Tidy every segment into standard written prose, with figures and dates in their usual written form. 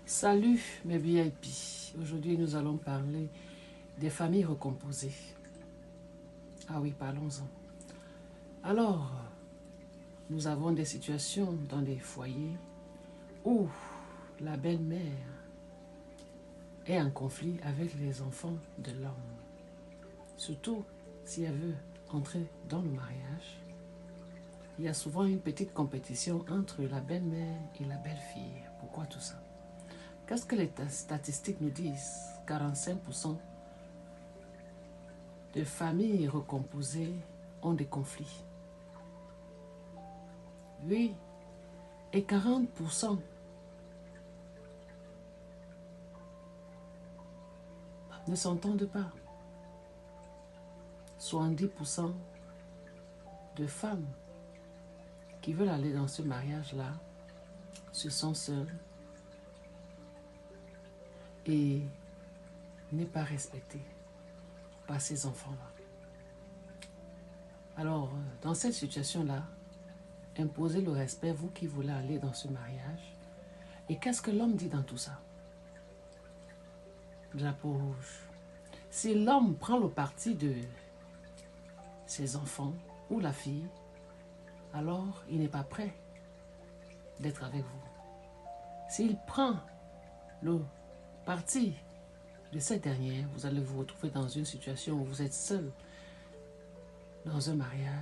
Salut mes VIP, aujourd'hui nous allons parler des familles recomposées. Ah oui, parlons-en. Alors, nous avons des situations dans des foyers où la belle-mère est en conflit avec les enfants de l'homme. Surtout si elle veut entrer dans le mariage. Il y a souvent une petite compétition entre la belle-mère et la belle-fille. Pourquoi tout ça? Qu'est-ce que les statistiques nous disent? 45% de familles recomposées ont des conflits. Oui, et 40% ne s'entendent pas. 70% de femmes qui veulent aller dans ce mariage-là se sont seules et n'est pas respectée par ces enfants-là. Alors, dans cette situation-là, imposez le respect, vous qui voulez aller dans ce mariage. Et qu'est-ce que l'homme dit dans tout ça? Drapeau rouge. Si l'homme prend le parti de ses enfants ou la fille, alors il n'est pas prêt d'être avec vous. S'il prend le parti de cette dernière, vous allez vous retrouver dans une situation où vous êtes seul dans un mariage.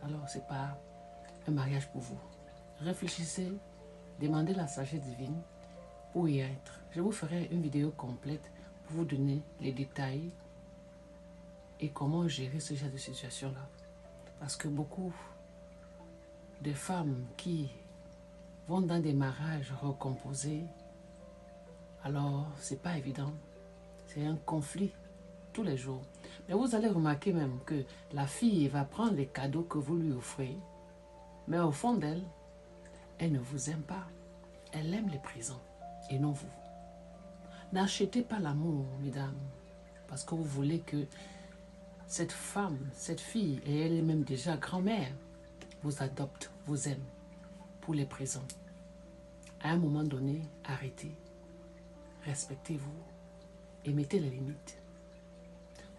Alors ce n'est pas un mariage pour vous. Réfléchissez, demandez la sagesse divine pour y être. Je vous ferai une vidéo complète pour vous donner les détails et comment gérer ce genre de situation-là. Parce que beaucoup de femmes qui vont dans des mariages recomposés, alors c'est pas évident. C'est un conflit tous les jours. Mais vous allez remarquer même que la fille va prendre les cadeaux que vous lui offrez, mais au fond d'elle, elle ne vous aime pas. Elle aime les présents et non vous. N'achetez pas l'amour, mesdames, parce que vous voulez que cette femme, cette fille, et elle est même déjà grand-mère, vous adopte, vous aime pour les présents. À un moment donné, arrêtez, respectez-vous et mettez les limites.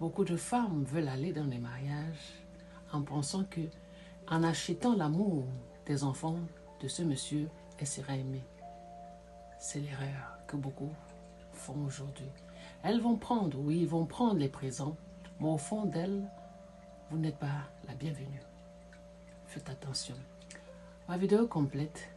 Beaucoup de femmes veulent aller dans les mariages en pensant que, en achetant l'amour des enfants de ce monsieur, elle sera aimée. C'est l'erreur que beaucoup font aujourd'hui. Elles vont prendre, oui, ils vont prendre les présents, mais au fond d'elles, vous n'êtes pas la bienvenue. Faites attention. Ma vidéo complète